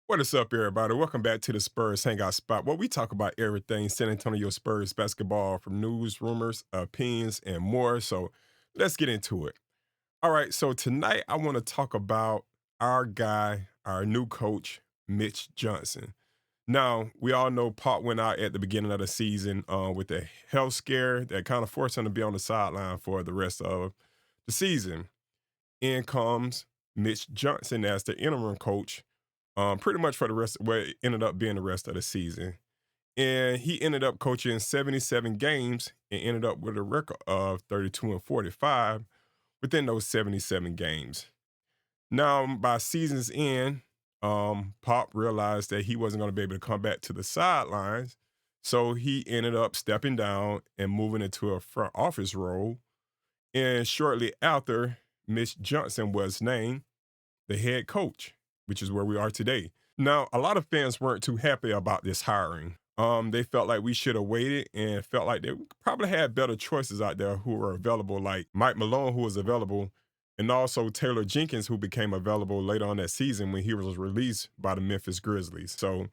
What is up, everybody? Welcome back to the Spurs Hangout Spot, where we talk about everything San Antonio Spurs basketball, from news, rumors, opinions, and more. So let's get into it. All right, so tonight I want to talk about our guy, our new coach, Mitch Johnson. Now, we all know Pop went out at the beginning of the season with a health scare that kind of forced him to be on the sideline for the rest of the season. In comes Mitch Johnson as the interim coach, pretty much for the rest, well, it ended up being the rest of the season. And he ended up coaching 77 games and ended up with a record of 32 and 45 within those 77 games. Now, by season's end, Pop realized that he wasn't going to be able to come back to the sidelines. So he ended up stepping down and moving into a front office role. And shortly after, Mitch Johnson was named the head coach, which is where we are today. Now, a lot of fans weren't too happy about this hiring. They felt like we should have waited and felt like they probably had better choices out there who were available, like Mike Malone, who was available, and also Taylor Jenkins, who became available later on that season when he was released by the Memphis Grizzlies. So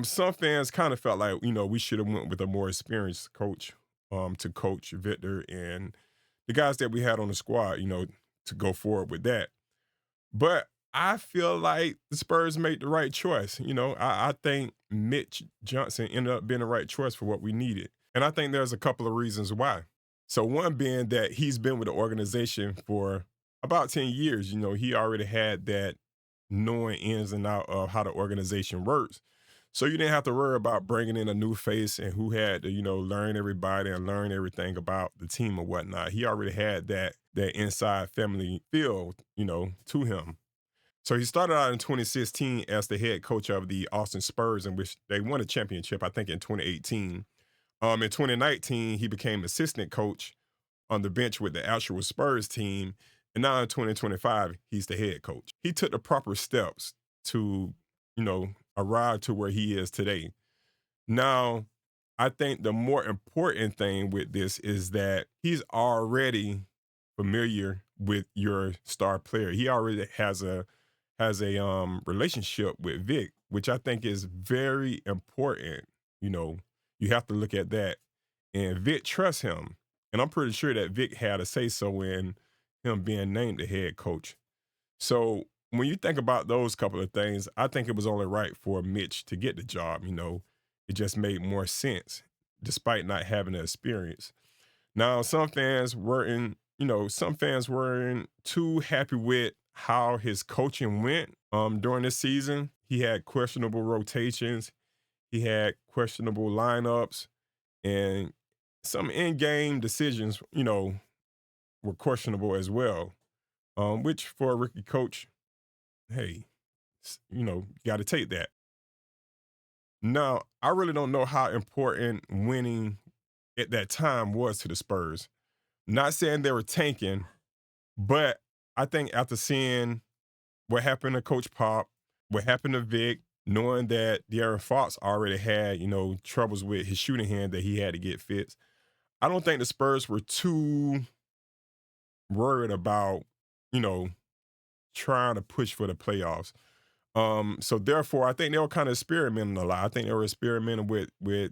some fans kind of felt like, we should have went with a more experienced coach to coach Victor and the guys that we had on the squad, to go forward with that. But I feel like the Spurs made the right choice. I think Mitch Johnson ended up being the right choice for what we needed. And I think there's a couple of reasons why. So, one being that he's been with the organization for about 10 years. He already had that knowing ins and out of how the organization works. So you didn't have to worry about bringing in a new face and who had to, learn everybody and learn everything about the team or whatnot. He already had that inside family feel, to him. So he started out in 2016 as the head coach of the Austin Spurs, in which they won a championship, I think, in 2018. In 2019, he became assistant coach on the bench with the actual Spurs team. And now in 2025, he's the head coach. He took the proper steps to, arrive to where he is today. Now, I think the more important thing with this is that he's already familiar with your star player. He already has a relationship with Vic, which I think is very important. You know, you have to look at that. And Vic trusts him. And I'm pretty sure that Vic had a say so in him being named the head coach. So when you think about those couple of things, I think it was only right for Mitch to get the job. It just made more sense despite not having the experience. Now, some fans weren't too happy with how his coaching went during this season. He had questionable rotations, he had questionable lineups, and some in-game decisions, were questionable as well. Which for a rookie coach, hey, you got to take that. Now, I really don't know how important winning at that time was to the Spurs. Not saying they were tanking, but I think after seeing what happened to Coach Pop, what happened to Vic, knowing that De'Aaron Fox already had, troubles with his shooting hand that he had to get fixed, I don't think the Spurs were too worried about, you know, trying to push for the playoffs. So therefore, I think they were kind of experimenting a lot. I think they were experimenting with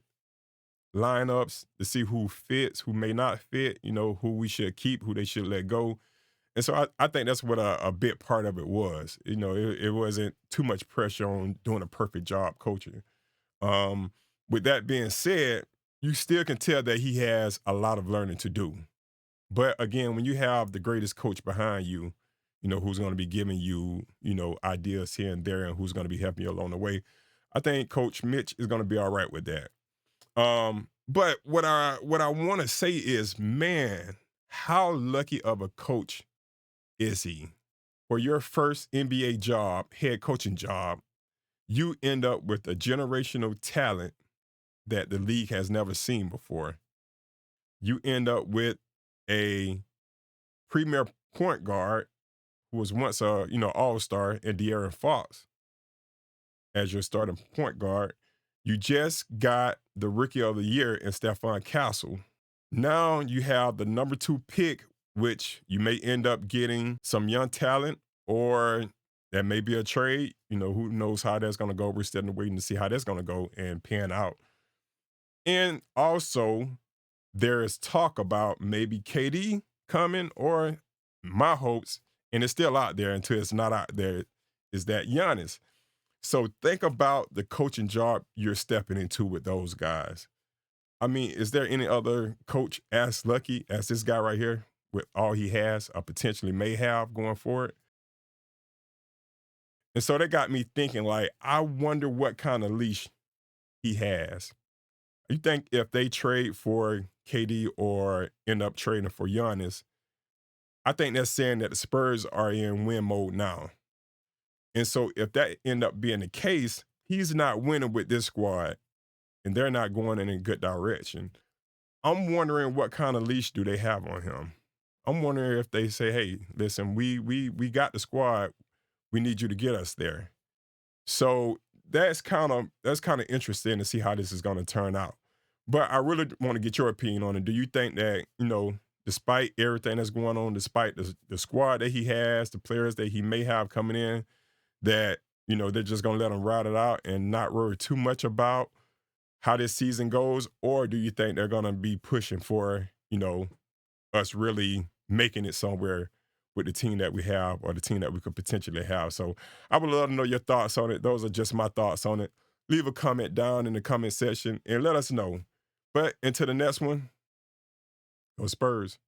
lineups to see who fits, who may not fit, who we should keep, who they should let go. And so I think that's what a big part of it was. It wasn't too much pressure on doing a perfect job coaching. Um, with that being said, you still can tell that he has a lot of learning to do. But again, when you have the greatest coach behind you, who's going to be giving you, ideas here and there and who's going to be helping you along the way, I think Coach Mitch is going to be all right with that. But what I want to say is, man, how lucky of a coach is he? For your first NBA job, head coaching job, you end up with a generational talent that the league has never seen before. You end up with a premier point guard who was once a all-star in De'Aaron Fox as your starting point guard. You just got the rookie of the year in Stephon Castle. Now you have the number 2 pick, which you may end up getting some young talent, or That may be a trade. Who knows how that's going to go. We're still waiting to see how that's going to go and pan out. And also, there is talk about maybe KD coming, or my hopes, and it's still out there until it's not out there, is that Giannis. So think about the coaching job you're stepping into with those guys. I mean, is there any other coach as lucky as this guy right here with all he has or potentially may have going forward? And so that got me thinking, like, I wonder what kind of leash he has. You think if they trade for KD or end up trading for Giannis, I think that's saying that the Spurs are in win mode now. And so if that end up being the case, he's not winning with this squad and they're not going in a good direction. I'm wondering what kind of leash do they have on him. I'm wondering if they say, "Hey, listen, we got the squad. We need you to get us there." So that's kind of interesting to see how this is going to turn out. But I really want to get your opinion on it. Do you think that despite everything that's going on, despite the squad that he has, the players that he may have coming in, that they're just going to let him ride it out and not worry too much about how this season goes, or do you think they're going to be pushing for us really making it somewhere with the team that we have or the team that we could potentially have? So I would love to know your thoughts on it. Those are just my thoughts on it. Leave a comment down in the comment section and let us know. But into the next one, go Spurs.